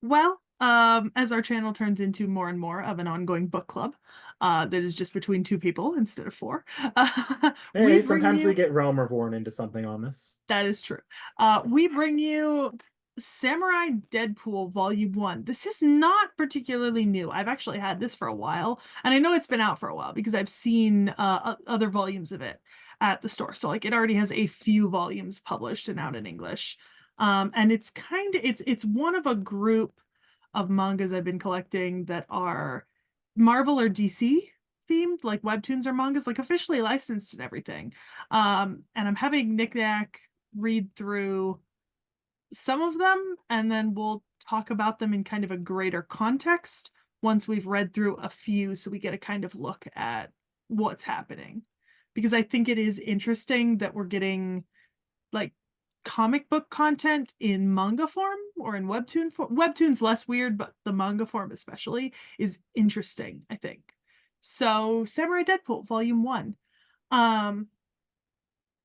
Well, as our channel turns into more and more of an ongoing book club, that is just between two people instead of four, we Hey, bring sometimes we you get Realm Reborn into something on this. that is true. We bring you Samurai Deadpool Volume 1. This is not particularly new. I've actually had this for a while, and I know it's been out for a while because I've seen other volumes of it at the store. So like it already has a few volumes published and out in English. And it's one of a group of mangas I've been collecting that are Marvel or DC themed, like webtoons or mangas, like officially licensed and everything. And I'm having Nick Nack read through some of them, and then we'll talk about them in kind of a greater context once we've read through a few, so we get a kind of look at what's happening. Because I think it is interesting that we're getting like comic book content in manga form or in webtoon form. Webtoon's less weird, but the manga form especially is interesting, I think. So, Samurai Deadpool, Volume 1. Um,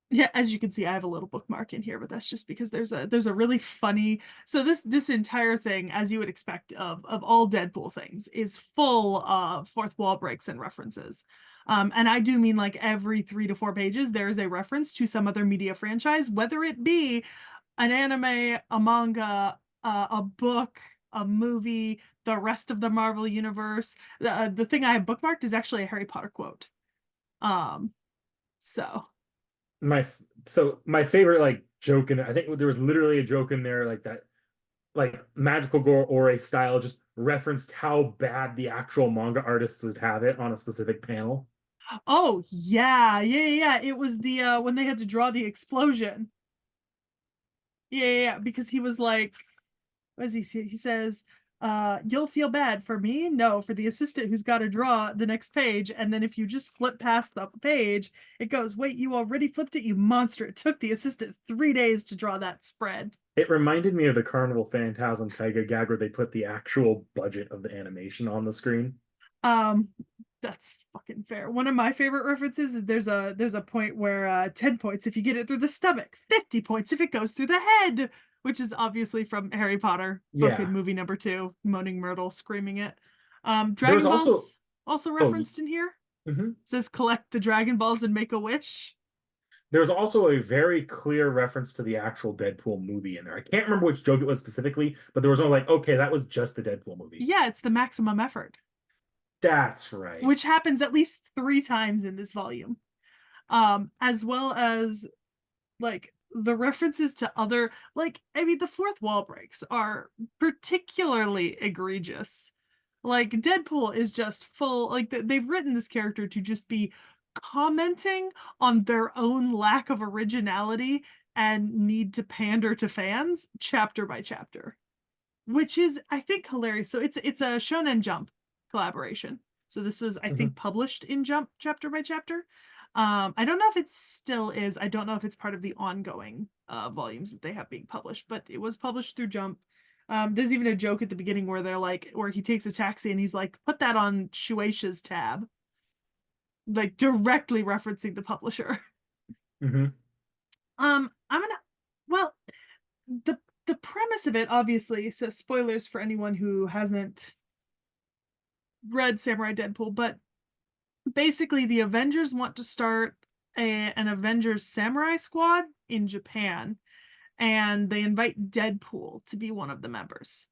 yeah, as you can see, I have a little bookmark in here, but that's just because there's a really funny. So this entire thing, as you would expect of all Deadpool things, is full of fourth wall breaks and references. And I do mean like every 3 to 4 pages, there is a reference to some other media franchise, whether it be an anime, a manga, a book, a movie, the rest of the Marvel universe. The thing I have bookmarked is actually a Harry Potter quote. Um, so. My favorite like joke in there, I think there was literally a joke in there like that, like magical gore or a style just referenced how bad the actual manga artist would have it on a specific panel. Oh yeah, yeah. It was the when they had to draw the explosion. Yeah. Because he was like, what does he say? He says, you'll feel bad for me? No, for the assistant who's got to draw the next page. And then if you just flip past the page, it goes, wait, you already flipped it, you monster. It took the assistant 3 days to draw that spread. It reminded me of the Carnival Phantasm Taiga gag where they put the actual budget of the animation on the screen. Um, that's fucking fair. One of my favorite references is there's a point where 10 points if you get it through the stomach, 50 points if it goes through the head, which is obviously from Harry Potter book and Yeah. movie number 2, Moaning Myrtle screaming it. There was Dragon also Balls also oh, referenced in here. mhm. It says collect the Dragon Balls and make a wish. There was also a very clear reference to the actual Deadpool movie in there. I can't remember which joke it was specifically, but there was no like, okay, that was just the Deadpool movie. Yeah, it's the maximum effort, That's right. which happens at least 3 times in this volume. As well as like the references to other, like, I mean, the fourth wall breaks are particularly egregious. Like Deadpool is just full, like they've written this character to just be commenting on their own lack of originality and need to pander to fans chapter by chapter, which is I think hilarious. So it's a Shonen Jump collaboration. So this was I think Mhm. published in Jump chapter by chapter. I don't know if it still is. I don't know if it's part of the ongoing volumes that they have being published, but it was published through Jump. There's even a joke at the beginning where they're like, where he takes a taxi and he's like, put that on Shueisha's tab, like directly referencing the publisher. Mhm. I'm gonna, well, the premise of it, obviously, so spoilers for anyone who hasn't read Samurai Deadpool, but basically the Avengers want to start an Avengers Samurai Squad in Japan, and they invite Deadpool to be one of the members.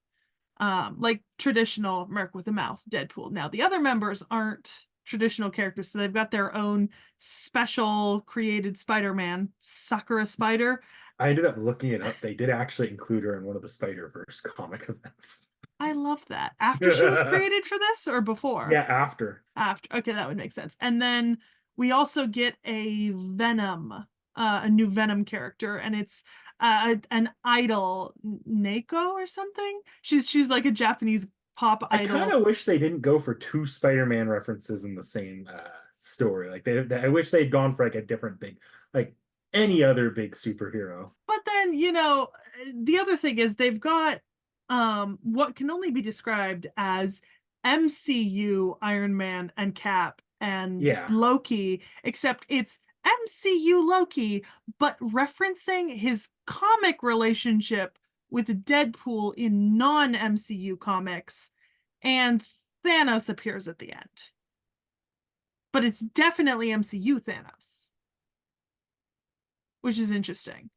Like traditional Merc with a Mouth Deadpool. Now the other members aren't traditional characters, so they've got their own special created Spider-Man, Sakura Spider. I ended up looking it up. They did actually include her in one of the Spider-Verse comic events. I love that. After she was created for this or Yeah, before? after. After. Okay, that would make sense. And then we also get a Venom, a new Venom character, and it's an idol, Neko or something. She's like a Japanese pop I kind idol. of wish they didn't go for two Spider-Man references in the same story. Like I wish they'd gone for like a different big, like any other big superhero. But then, the other thing is they've got what can only be described as MCU Iron Man and Cap and Yeah. Loki, except it's MCU Loki, but referencing his comic relationship with Deadpool in non-MCU comics, and Thanos appears at the end. But it's definitely MCU Thanos, which is interesting.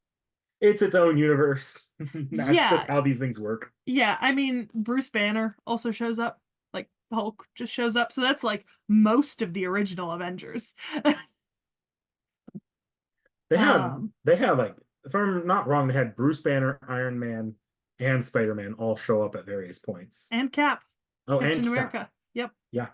It's its own universe. That's just Yeah, how these things work. yeah. I mean, Bruce Banner also shows up. Like Hulk just shows up. So that's like most of the original Avengers. They have like, if I'm not wrong, they had Bruce Banner, Iron Man, and Spider-Man all show up at various points. And Cap, Oh, and Captain Cap. America. Yep. Yeah.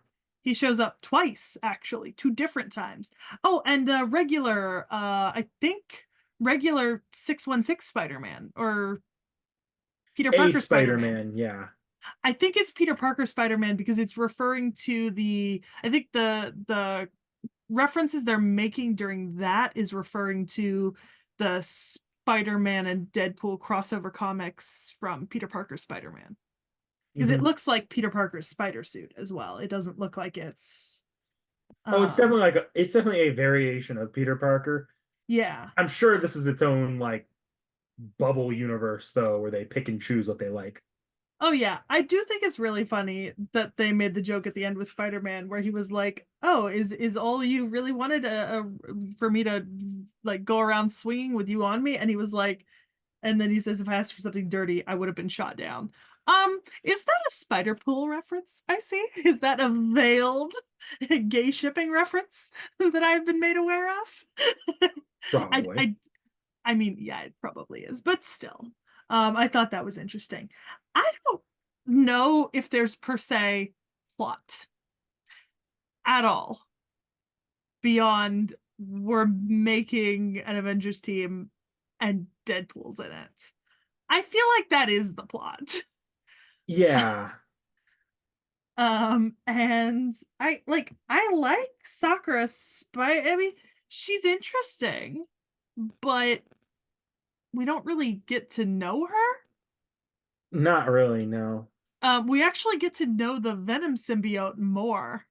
He shows up twice, actually, two different times. Oh, and I think regular 616 Spider-Man or Peter A Parker Spider-Man. Spider-Man, yeah. I think it's Peter Parker Spider-Man because it's referring to I think the references they're making during that is referring to the Spider-Man and Deadpool crossover comics from Peter Parker Spider-Man. Because it Hmm. looks like Peter Parker's spider suit as well. It doesn't look like it's Oh, it's um definitely it's definitely a variation of Peter Parker. yeah. I'm sure this is its own like bubble universe though, where they pick and choose what they like. Oh yeah, I do think it's really funny that they made the joke at the end with Spider-Man where he was like, "Oh, is all you really wanted for me to like go around swinging with you on me?" And he was like, and then he says, "If I asked for something dirty, I would have been shot down." Is that a spider pool reference? I see. Is that a veiled gay shipping reference that I've been made aware of? I Probably. I I mean, yeah, it probably is, but still. I thought that was interesting. I don't know if there's per se plot at all beyond we're making an Avengers team and Deadpool's in it. I feel like that is the plot. Yeah. And I like Sakura I mean, she's interesting, but we don't really get to know her. Not really, no. We actually get to know the Venom symbiote more.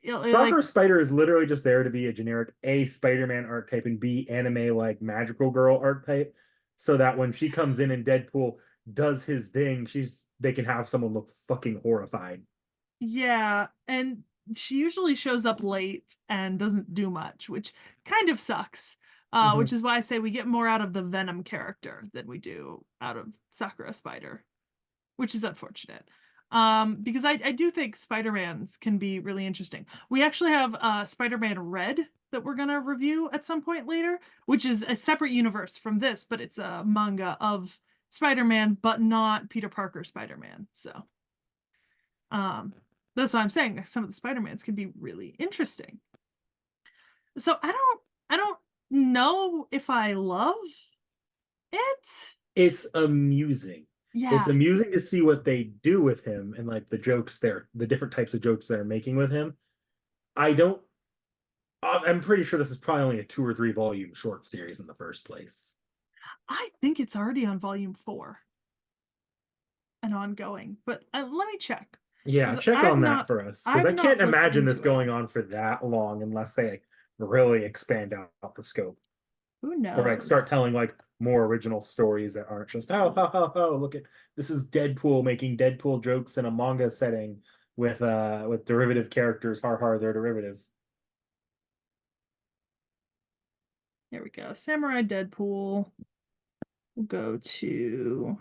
Like, Sakura Spider is literally just there to be a generic A Spider-Man archetype and B anime like magical girl archetype, so that when she comes in and Deadpool does his thing, they can have someone look fucking horrified. yeah, and she usually shows up late and doesn't do much, which kind of sucks. Hmm. Which is why I say we get more out of the Venom character than we do out of Sakura Spider, which is unfortunate. Because I do think Spider-Mans can be really interesting. We actually have Spider-Man Red that we're gonna review at some point later, which is a separate universe from this, but it's a manga of Spider-Man, but not Peter Parker Spider-Man. So um that's why I'm saying some of the Spider-Mans can be really interesting. So I don't know if I love it. It's amusing. It's Yeah. amusing to see what they do with him and like the different types of jokes they're making with him. I don't, I'm pretty sure this is probably only a 2 or 3 volume short series in the first place. I think it's already on volume 4 and ongoing, but Yeah, let me check because check on that for us because I've I can't not looked imagine this into it. going on for that long unless they like, really expand out the scope Who or like start knows? telling like more original stories that aren't just oh look at this is Deadpool making Deadpool jokes in a manga setting with derivative characters har har they're derivative. Here we go. Samurai Deadpool. We'll go to.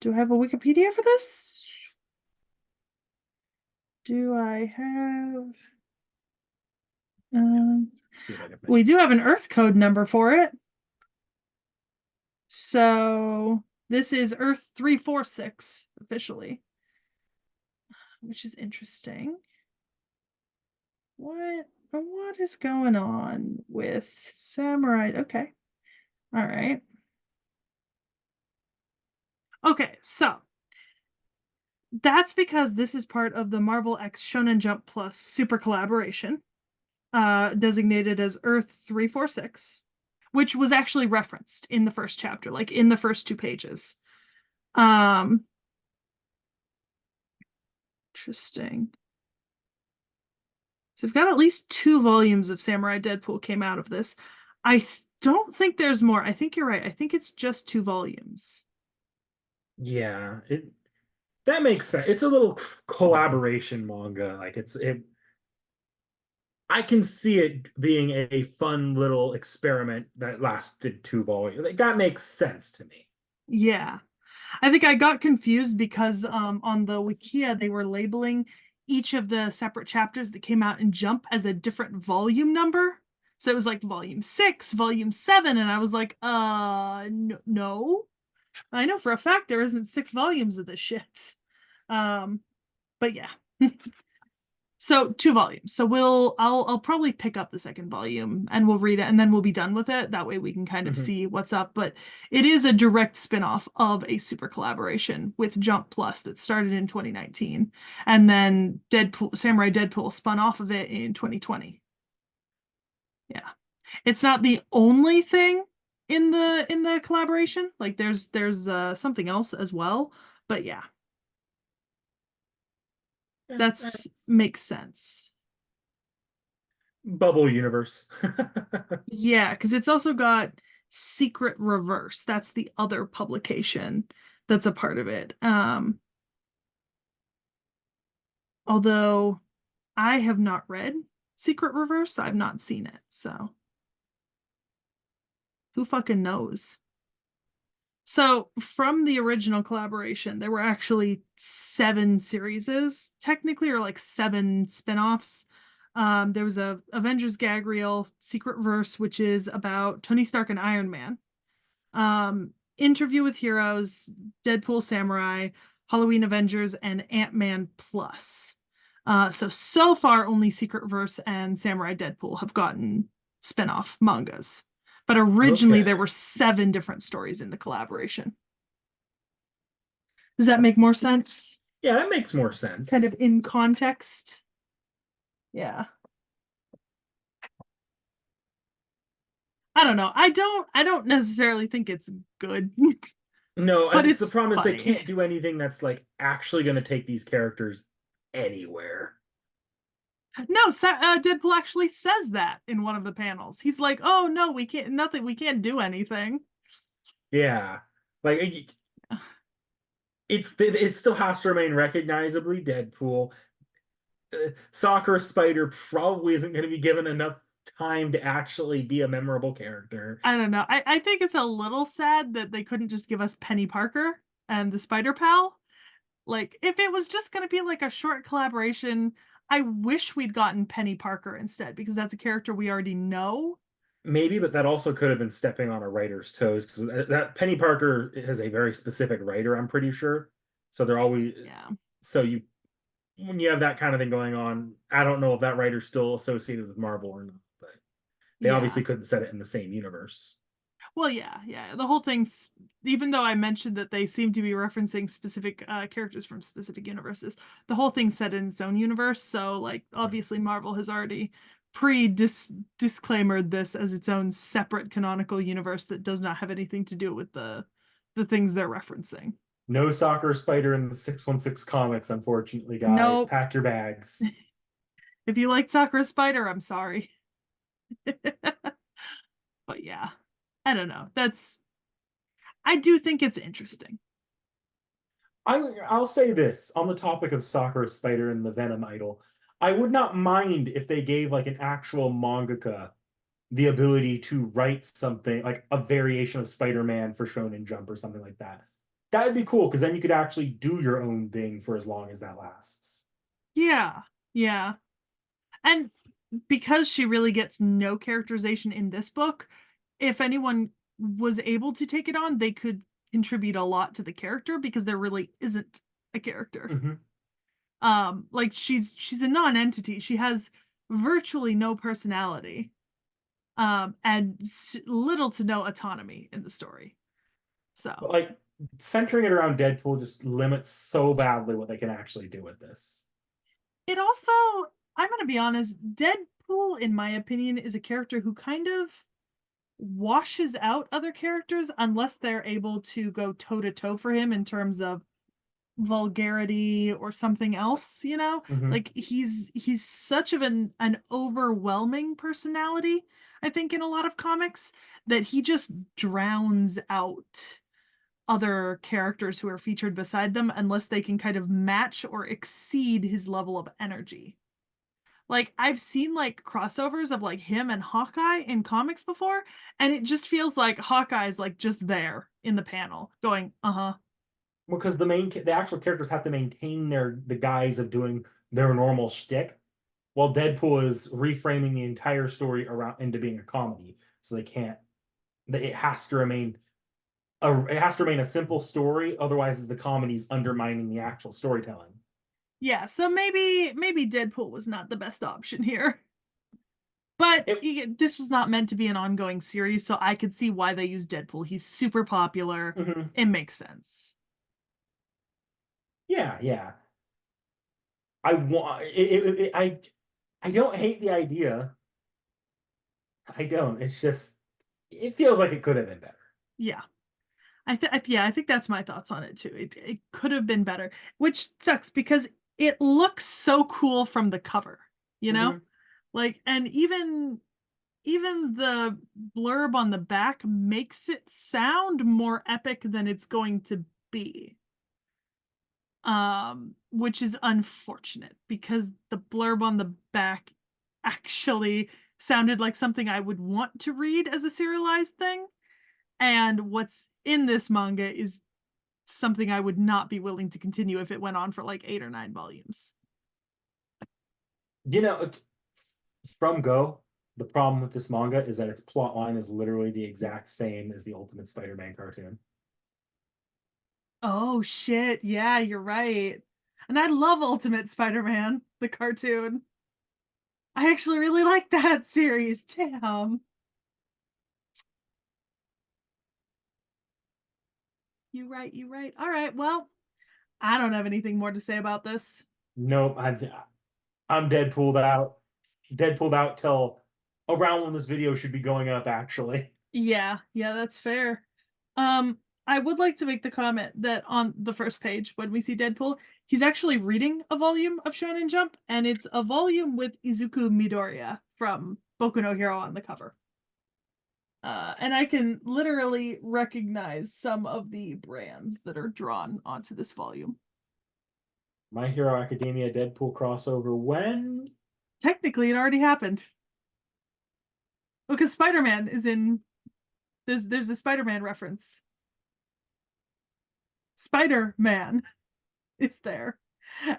Do I have a Wikipedia for this? Do I have? See if I can find We do have an Earth code number for it. So this is Earth 346 officially, which is interesting. What is going on with Samurai? Okay. All right. Okay, so that's because this is part of the Marvel X Shonen Jump Plus super collaboration, designated as Earth 346, which was actually referenced in the first chapter, like in the first 2 pages. Um, Interesting. So we've got at least 2 volumes of Samurai Deadpool came out of this. Don't think there's more. I think you're right. I think it's just 2 volumes. Yeah, it that makes sense. It's a little collaboration manga. Like I can see it being a fun little experiment that lasted 2 volumes. Like, that makes sense to me. Yeah. I think I got confused because on the Wikia they were labeling each of the separate chapters that came out in Jump as a different volume number. So it was like volume 6, volume 7, and I was like, no. I know for a fact there isn't 6 volumes of this shit. Um, but yeah. So 2 volumes. So I'll probably pick up the second volume and we'll read it and then we'll be done with it. That way we can kind of Mhm. see what's up. But it is a direct spin-off of a super collaboration with Jump Plus that started in 2019. And then Deadpool, Samurai Deadpool spun off of it in 2020. Yeah. It's not the only thing in the collaboration. Like there's something else as well. But yeah, Yeah, that's makes sense. bubble universe. Yeah, because it's also got Secret Reverse. That's the other publication that's a part of it. Although I have not read Secret Reverse, I've not seen it. So who fucking knows? So from the original collaboration, there were actually 7 series, technically, or like 7 spin-offs. There was a Avengers gag reel, Secret Verse, which is about Tony Stark and Iron Man. Interview with Heroes, Deadpool Samurai, Halloween Avengers, and Ant-Man Plus. So far, only Secret Verse and Samurai Deadpool have gotten spin-off mangas. But originally, there Okay. were 7 different stories in the collaboration. Does that make more sense? Yeah, that makes more Kind of sense. in context. Yeah. I don't know. I don't necessarily think it's good, No, but the it's problem is they funny. can't do anything that's like actually going to take these characters anywhere. No, Deadpool actually says that in one of the panels. He's like, "Oh no, we can't. Nothing. We can't do anything." Yeah. Like it still has to remain recognizably Deadpool. Sakura Spider probably isn't going to be given enough time to actually be a memorable character. I don't know. I think it's a little sad that they couldn't just give us Penny Parker and the Spider Pal. Like, if it was just going to be like a short collaboration, I wish we'd gotten Penny Parker instead because that's a character we already know. Maybe, but that also could have been stepping on a writer's toes because that Penny Parker has a very specific writer, I'm pretty sure. So they're always Yeah. so you when you have that kind of thing going on, I don't know if that writer's still associated with Marvel or not, but they Yeah. obviously couldn't set it in the same universe. Well, yeah, yeah. The whole thing's, even though I mentioned that they seem to be referencing specific characters from specific universes, the whole thing's set in its own universe. So, like, Right. obviously, Marvel has already disclaimered this as its own separate canonical universe that does not have anything to do with the things they're referencing. No Soccer Spider in the 616 comics, unfortunately, guys. Nope. Pack your bags. If you like Sakura Spider, I'm sorry. But yeah, I don't know. I do think it's interesting. I'll say this on the topic of Sakura Spider and the Venom Idol. I would not mind if they gave like an actual mangaka the ability to write something like a variation of Spider-Man for Shonen Jump or something like that. That would be cool because then you could actually do your own thing for as long as that lasts. Yeah, yeah. And because she really gets no characterization in this book, if anyone was able to take it on, they could contribute a lot to the character because there really isn't a character. Hmm. Like she's a non-entity. She has virtually no personality. And little to no autonomy in the story. But So, like centering it around Deadpool just limits so badly what they can actually do with this. it also, I'm going to be honest, Deadpool in my opinion is a character who kind of washes out other characters unless they're able to go toe to toe for him in terms of vulgarity or something else, you know? Hmm. Like he's such of an overwhelming personality, I think, in a lot of comics, that he just drowns out other characters who are featured beside them unless they can kind of match or exceed his level of energy. Like, I've seen, like, crossovers of, like, him and Hawkeye in comics before, and it just feels like Hawkeye's, like, just there in the panel going, "Uh-huh." Because the actual characters have to maintain the guise of doing their normal shtick, while Deadpool is reframing the entire story around into being a comedy. So they can't. It has to remain a simple story. Otherwise, the comedy's undermining the actual storytelling. Yeah, so maybe Deadpool was not the best option here. But It. this was not meant to be an ongoing series, so I could see why they used Deadpool. He's super popular. Mhm. It makes sense. Yeah, yeah. I want. I don't hate the idea. I don't. It's just. It feels like it could have been better. Yeah. Yeah, I think that's my thoughts on it too. It could have been better, which sucks because it looks so cool from the cover, you know? Hmm. Like, and even the blurb on the back makes it sound more epic than it's going to be. Which is unfortunate because the blurb on the back actually sounded like something I would want to read as a serialized thing, and what's in this manga is something I would not be willing to continue if it went on for like 8 or 9 volumes. You know, from Go, the problem with this manga is that its plot line is literally the exact same as the Ultimate Spider-Man cartoon. Oh shit, yeah, you're right. And I love Ultimate Spider-Man, the cartoon. I actually really like that series. Damn. You right, you right. All right, well, I don't have anything more to say about this. Nope, I'm Deadpooled out. Deadpooled out till around when this video should be going up, actually. Yeah, yeah, that's fair. Um, I would like to make the comment that on the first page, when we see Deadpool, he's actually reading a volume of Shonen Jump, and it's a volume with Izuku Midoriya from Boku no Hero on the cover. And I can literally recognize some of the brands that are drawn onto this volume. My Hero Academia Deadpool crossover when? Technically, it already happened because Spider-Man is in. There's a Spider-Man reference. Spider-Man is there.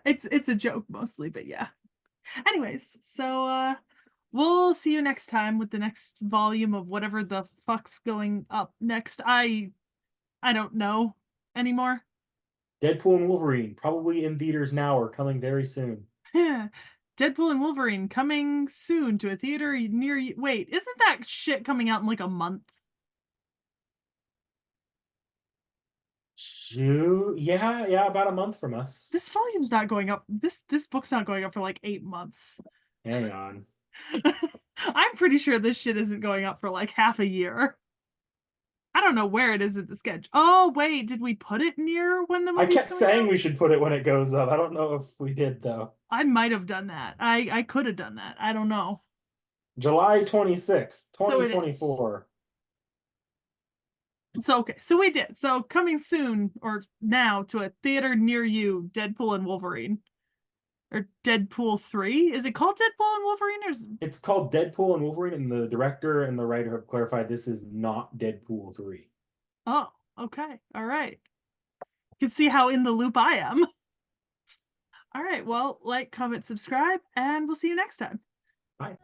It's a joke mostly, but yeah. Anyways, so we'll see you next time with the next volume of whatever the fuck's going up next. I don't know anymore. Deadpool and Wolverine, probably in theaters now or coming very soon. Deadpool and Wolverine coming soon to a theater near you. Wait, isn't that shit coming out in like a month? Shoot. Yeah, yeah, about a month from us. This volume's not going up. This book's not going up for like 8 months. Hang on. I'm pretty sure this shit isn't going up for like half a year. I don't know where it is in the sketch. Oh, wait, did we put it near when the I movie's kept coming saying out? we should put it when it goes up. I don't know if we did though. I might have done that. I could have done that. I don't know. July 26th, So it is. 2024. So okay, so we did. So coming soon or now to a theater near you, Deadpool and Wolverine. Or Deadpool 3? Is it called Deadpool and Wolverine or is It's called Deadpool and Wolverine, and the director and the writer have clarified this is not Deadpool 3. Oh, okay. All right. You can see how in the loop I am. All right. Well, like, comment, subscribe, and we'll see you next time. Bye.